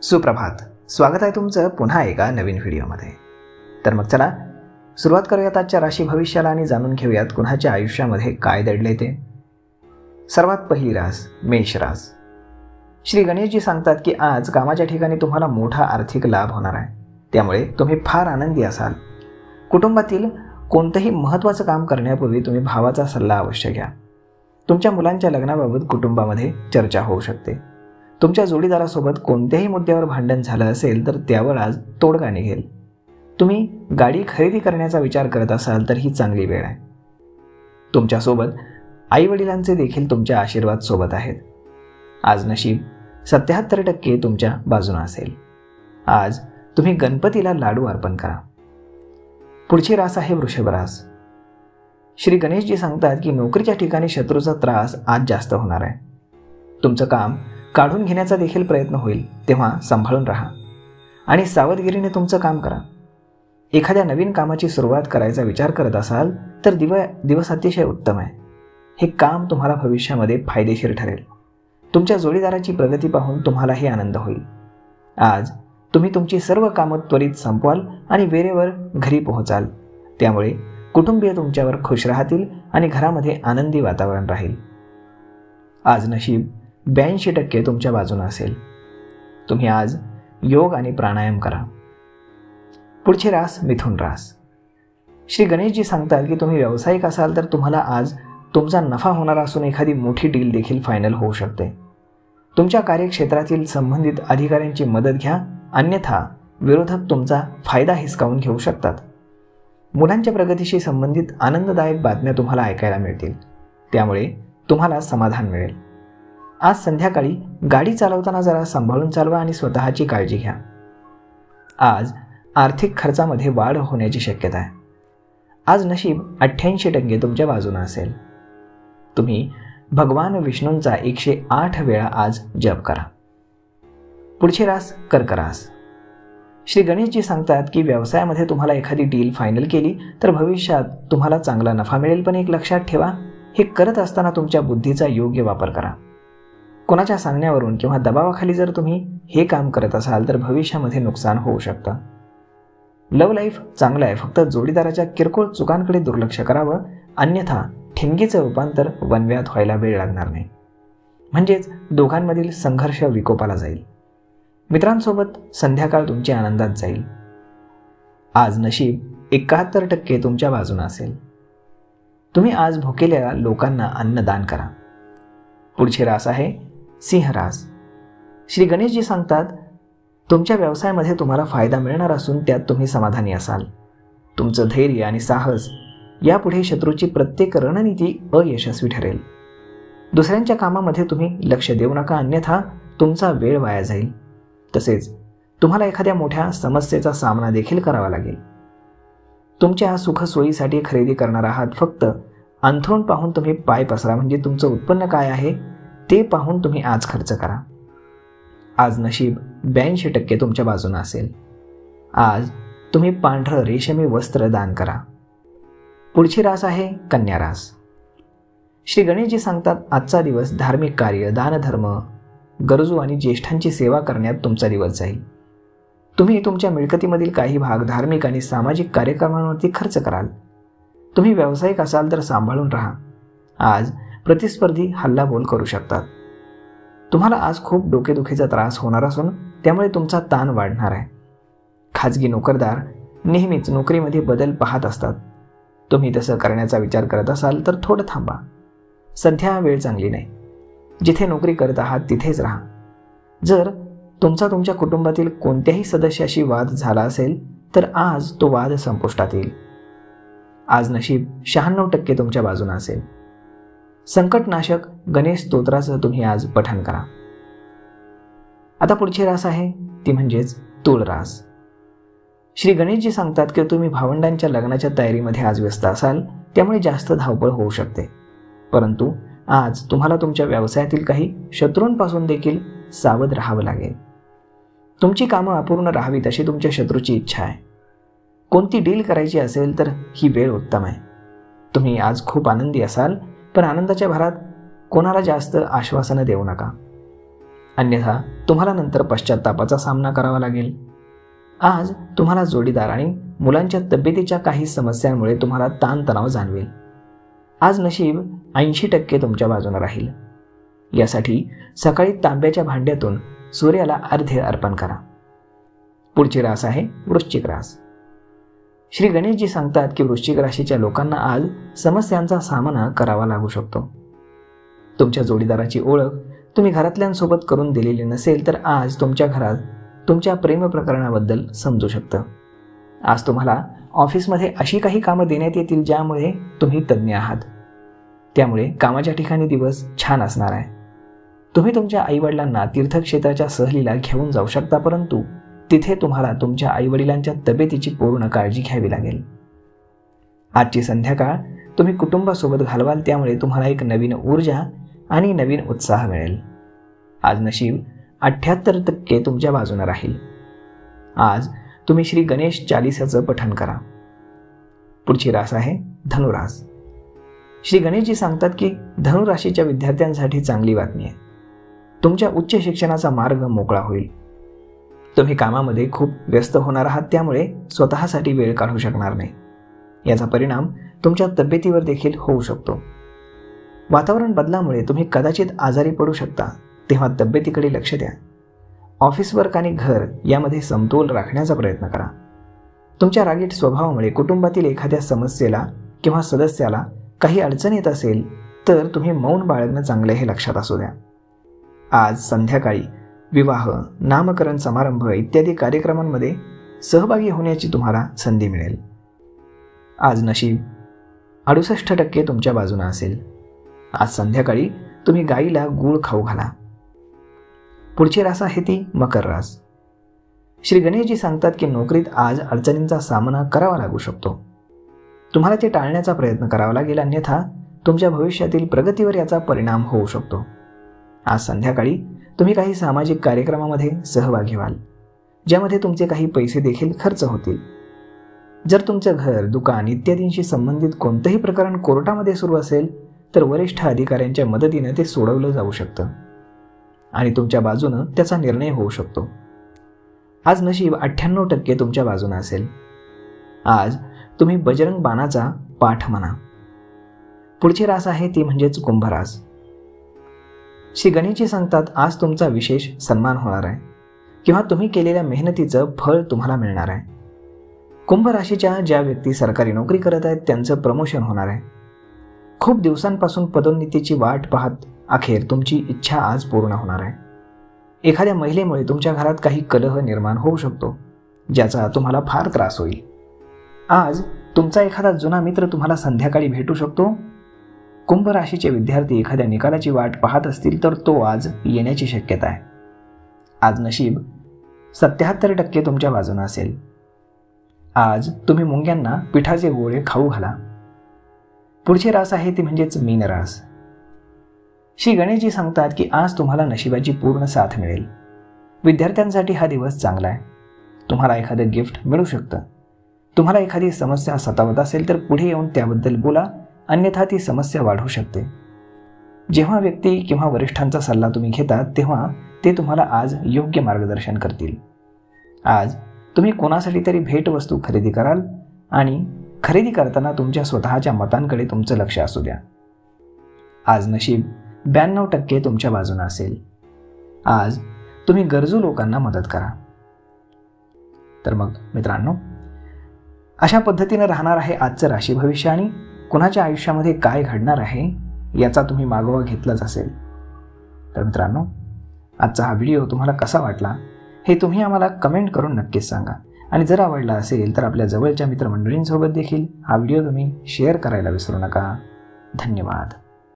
सुप्रभात. स्वागत आहे तुमचं पुन्हा एका नवीन व्हिडिओमध्ये. तर मग चला सुरुवात करूयात आजच्या राशी भविष्याला आणि जाणून घेऊयात कुणाच्या आयुष्यामध्ये काय दडले ते. सर्वात पहिली रास मेष रास. श्री गणेशजी सांगतात की आज कामाच्या ठिकाणी तुम्हाला मोठा आर्थिक लाभ होणार आहे. त्यामुळे तुम्ही फार आनंदी असाल. कुटुंबातील कोणतंही महत्त्वाचं काम करण्यापूर्वी तुम्ही भावाचा सल्ला अवश्य घ्या. तुमच्या मुलांच्या लग्नाबाबत कुटुंबामध्ये चर्चा होऊ शकते. तुमच्या जोडीदारासोबत कोणत्याही मुद्द्यावर भांडण झालं असेल तर त्यावर आज तोडगा निघेल. तुम्ही गाडी खरेदी करण्याचा विचार करत असाल तर ही चांगली वेळ आहे. तुमच्यासोबत आईवडिलांचे देखील तुमच्या आशीर्वाद सोबत आहेत. आज नशीब 77% तुमच्या बाजूने असेल. आज तुम्ही गणपतीला लाडू अर्पण करा. पुढची रास आहे वृषभ रास. श्री गणेशजी सांगतात की नोकरीच्या ठिकाणी शत्रूचा त्रास आज जास्त होणार आहे. तुमचं काम काढून घेण्याचा देखील प्रयत्न होईल, तेव्हा सांभाळून राहा आणि सावधगिरीने तुमचं काम करा. एखाद्या नवीन कामाची सुरुवात करायचा विचार करत असाल तर दिवस अतिशय उत्तम आहे. हे काम तुम्हाला भविष्यामध्ये फायदेशीर ठरेल. तुमच्या जोडीदाराची प्रगती पाहून तुम्हालाही आनंद होईल. आज तुम्ही तुमची सर्व कामं त्वरित संपवाल आणि वेळेवर घरी पोहोचाल. त्यामुळे कुटुंबीय तुमच्यावर खुश राहतील आणि घरामध्ये आनंदी वातावरण राहील. आज नशीब 82% तुमच्या बाजूने असेल. तुम्ही आज योग आणि प्राणायाम करा. पुढची रास मिथुन रास. श्री गणेशजी सांगतात की तुम्ही व्यावसायिक असाल तर तुम्हाला आज तुमचा नफा होणार असून एखादी मोठी डील देखील फायनल होऊ शकते. तुमच्या कार्यक्षेत्रातील संबंधित अधिकाऱ्यांची मदत घ्या, अन्यथा विरोधक तुमचा फायदा हिसकावून घेऊ शकतात. मुलांच्या प्रगतीशी संबंधित आनंददायक बातम्या तुम्हाला ऐकायला मिळतील. त्यामुळे तुम्हाला समाधान मिळेल. आज संध्याकाळी गाडी चालवताना जरा सांभाळून चालवा आणि स्वतःची काळजी घ्या. आज आर्थिक खर्चामध्ये वाढ होण्याची शक्यता आहे. आज नशीब 88% तुमच्या बाजूने असेल. तुम्ही भगवान विष्णूंचा 108 वेळा आज जप करा. पुढची रास कर्क रास. श्री गणेशजी सांगतात की व्यवसायामध्ये तुम्हाला एखादी डील फायनल केली तर भविष्यात तुम्हाला चांगला नफा मिळेल. पण एक लक्षात ठेवा, हे करत असताना तुमच्या बुद्धीचा योग्य वापर करा. कोणाच्या सांगण्यावरून किंवा दबावाखाली जर तुम्ही हे काम करत असाल तर भविष्यामध्ये नुकसान होऊ शकतं. लव्ह लाईफ चांगलं आहे, फक्त जोडीदाराच्या किरकोळ चुकांकडे दुर्लक्ष करावं, अन्यथा ठिणगीचं रूपांतर वनव्यात व्हायला वेळ लागणार नाही. म्हणजेच दोघांमधील संघर्ष विकोपाला जाईल. मित्रांसोबत संध्याकाळ तुमची आनंदात जाईल. आज नशीब 71% तुमच्या बाजूने असेल. तुम्ही आज भुकेल्या लोकांना अन्नदान करा. पुढची रास आहे सिंह रास. श्री गणेशजी सांगतात तुमच्या व्यवसायामध्ये तुम्हाला फायदा मिळणार असून त्यात तुम्ही समाधानी असाल. तुमचं धैर्य आणि साहस यापुढे शत्रूची प्रत्येक रणनीती अयशस्वी ठरेल. दुसऱ्यांच्या कामामध्ये तुम्ही लक्ष देऊ नका, अन्यथा तुमचा वेळ वाया जाईल. तसेच तुम्हाला एखाद्या मोठ्या समस्येचा सामना देखील करावा लागेल. तुमच्या सुखसोयीसाठी खरेदी करणार आहात, फक्त अंथरूण पाहून तुम्ही पाय पसरा. म्हणजे तुमचं उत्पन्न काय आहे ते पाहून तुम्ही आज खर्च करा. आज नशीब 82% तुमच्या बाजूने असेल. आज तुम्ही पांढरं रेशमी वस्त्र दान करा. पुढची रास आहे कन्या रास. श्री गणेशजी सांगतात आजचा दिवस धार्मिक कार्य, दानधर्म, गरजू आणि ज्येष्ठांची सेवा करण्यात तुमचा दिवस जाईल. तुम्ही तुमच्या मिळकतीमधील काही भाग धार्मिक आणि सामाजिक कार्यक्रमांवरती खर्च कराल. तुम्ही व्यावसायिक असाल तर सांभाळून राहा. आज प्रतिस्पर्धी हल्लाबोल करू शकतात. तुम्हाला आज खूप डोकेदुखीचा त्रास होणार असून त्यामुळे तुमचा ताण वाढणार आहे. खाजगी नोकरदार नेहमीच नोकरीमध्ये बदल पाहत असतात. तुम्ही तसं करण्याचा विचार करत असाल तर थोडं थांबा. सध्या वेळ चांगली नाही. जिथे नोकरी करत आहात तिथेच राहा. जर तुमच्या कुटुंबातील कोणत्याही सदस्याशी वाद झाला असेल तर आज तो वाद संपुष्टात येईल. आज नशीब 96% तुमच्या बाजूने असेल. संकटनाशक गणेश स्तोत्राचं तुम्ही आज पठण करा. आता पुढची रास आहे ती म्हणजेच तूळ रास. श्री गणेशजी सांगतात की तुम्ही भावंडांच्या लग्नाच्या तयारीमध्ये आज व्यस्त असाल, त्यामुळे जास्त धावपळ होऊ शकते. परंतु आज तुम्हाला तुमच्या व्यवसायातील काही शत्रूंपासून देखील सावध राहावं लागेल. तुमची कामं अपूर्ण राहावीत अशी तुमच्या शत्रूची इच्छा आहे. कोणती डील करायची असेल तर ही वेळ उत्तम आहे. तुम्ही आज खूप आनंदी असाल, पण आनंदाच्या भरात कोणाला जास्त आश्वासनं देऊ नका. अन्यथा तुम्हाला नंतर पश्चात्तापाचा सामना करावा लागेल. आज तुम्हाला जोडीदार आणि मुलांच्या तब्येतीच्या काही समस्यांमुळे तुम्हाला ताणतणाव जाणवेल. आज नशीब 80% तुमच्या बाजूने राहील. यासाठी सकाळी तांब्याच्या भांड्यातून सूर्याला अर्घ्य अर्पण करा. पुढची रास आहे वृश्चिक रास. श्री गणेशजी सांगतात की वृश्चिक राशीच्या लोकांना आज समस्यांचा सामना करावा लागू शकतो. तुमच्या जोडीदाराची ओळख तुम्ही घरातल्यांसोबत करून दिलेली नसेल तर आज तुमच्या घरात तुमच्या प्रेम प्रकरणाबद्दल समजू शकतं. आज तुम्हाला ऑफिसमध्ये अशी काही कामं देण्यात येतील ज्यामुळे तुम्ही तज्ज्ञ आहात. त्यामुळे कामाच्या ठिकाणी दिवस छान असणार आहे. तुम्ही तुमच्या आईवडिलांना तीर्थक्षेत्राच्या सहलीला घेऊन जाऊ शकता, परंतु तिथे तुम्हाला तुमच्या आईवडिलांच्या तब्येतीची पूर्ण काळजी घ्यावी लागेल. आजची संध्याकाळ तुम्ही कुटुंबासोबत घालवाल, त्यामुळे तुम्हाला एक नवीन ऊर्जा आणि नवीन उत्साह मिळेल. आज नशीब 78% तुमच्या बाजूने राहील. आज तुम्ही श्री गणेश चालीसाचं पठण करा. पुढची रास आहे धनुरास. श्री गणेशजी सांगतात की धनुराशीच्या विद्यार्थ्यांसाठी चांगली बातमी आहे. तुमच्या उच्च शिक्षणाचा मार्ग मोकळा होईल. तुम्ही कामामध्ये खूप व्यस्त होणार आहात, त्यामुळे स्वतःसाठी वेळ काढू शकणार नाही. याचा परिणाम तुमच्या तब्येतीवर देखील होऊ शकतो. वातावरण बदलामुळे तुम्ही कदाचित आजारी पडू शकता, तेव्हा तब्येतीकडे लक्ष द्या. ऑफिस वर्क आणि घर यामध्ये समतोल राखण्याचा प्रयत्न करा. तुमच्या रागीट स्वभावामुळे कुटुंबातील एखाद्या समस्येला किंवा सदस्याला काही अडचण येत असेल तर तुम्ही मौन बाळगणं चांगलं हे लक्षात असू द्या. आज संध्याकाळी विवाह, नामकरण समारंभ इत्यादी कार्यक्रमांमध्ये सहभागी होण्याची तुम्हाला संधी मिळेल. आज नशीब 68% तुमच्या बाजूने असेल. आज संध्याकाळी तुम्ही गाईला गूळ खाऊ घाला. पुढची रास आहे ती मकर रास. श्री गणेशजी सांगतात की नोकरीत आज अडचणींचा सामना करावा लागू शकतो. तुम्हाला ते टाळण्याचा प्रयत्न करावा लागेल, अन्यथा तुमच्या भविष्यातील प्रगतीवर याचा परिणाम होऊ शकतो. आज संध्याकाळी तुम्ही काही सामाजिक कार्यक्रमामध्ये सहभागी व्हाल, ज्यामध्ये तुमचे काही पैसे देखील खर्च होतील. जर तुमचं घर, दुकान इत्यादींशी संबंधित कोणतंही प्रकरण कोर्टामध्ये सुरू असेल तर वरिष्ठ अधिकाऱ्यांच्या मदतीने ते सोडवलं जाऊ शकतं आणि तुमच्या बाजूनं त्याचा निर्णय होऊ शकतो. आज नशीब 98% तुमच्या बाजूने असेल. आज तुम्ही बजरंग बाणाचा पाठ म्हणा. पुढची रास आहे ती म्हणजेच कुंभ रास. श्री गणेशजी सांगतात आज तुमचा विशेष सन्मान होणार आहे किंवा तुम्ही केलेल्या मेहनतीचं फळ तुम्हाला मिळणार आहे. कुंभ राशीच्या ज्या व्यक्ती सरकारी नोकरी करत आहेत त्यांचं प्रमोशन होणार आहे. खूप दिवसांपासून पदोन्नतीची वाट पाहत अखेर तुमची इच्छा आज पूर्ण होणार आहे. एखाद्या महिलेमुळे तुमच्या घरात काही कलह निर्माण होऊ शकतो, ज्याचा तुम्हाला फार त्रास होईल. आज तुमचा एखादा जुना मित्र तुम्हाला संध्याकाळी भेटू शकतो. कुंभ राशीचे विद्यार्थी एखाद्या निकालाची वाट पाहत असतील तर तो आज येण्याची शक्यता आहे. आज नशीब 77% तुमच्या बाजूने असेल. आज तुम्ही मुंग्यांना पिठाचे गोळे खाऊ घाला. पुढची रास आहे ती म्हणजेच मीन रास. श्री गणेशजी सांगतात की आज तुम्हाला नशिबाची पूर्ण साथ मिळेल. विद्यार्थ्यांसाठी हा दिवस चांगला आहे. तुम्हाला एखादं गिफ्ट मिळू शकतं. तुम्हाला एखादी समस्या सतावत असेल तर पुढे येऊन त्याबद्दल बोला, अन्यथा ती समस्या वाढू शकते. जेव्हा व्यक्ती किंवा वरिष्ठांचा सल्ला तुम्ही घेता तेव्हा ते तुम्हाला आज योग्य मार्गदर्शन करतील. आज तुम्ही कोणासाठी तरी भेटवस्तू खरेदी कराल आणि खरेदी करताना तुमच्या स्वतःच्या मतांकडे तुमचं लक्ष असू द्या. आज नशीब 92% तुमच्या बाजूने असेल. आज तुम्ही गरजू लोकांना मदत करा. तर मग मित्रांनो, अशा पद्धतीने राहणार आहे आजचं राशी भविष्य आणि कुणाच्या आयुष्यामध्ये काय घडणार आहे याचा तुम्ही मागोवा घेतलाच असेल. तर मित्रांनो, आजचा हा व्हिडिओ तुम्हाला कसा वाटला हे तुम्ही आम्हाला कमेंट करून नक्कीच सांगा. आणि जर आवडला असेल तर आपल्या जवळच्या मित्रमंडळींसोबत देखील हा व्हिडिओ तुम्ही शेअर करायला विसरू नका. धन्यवाद.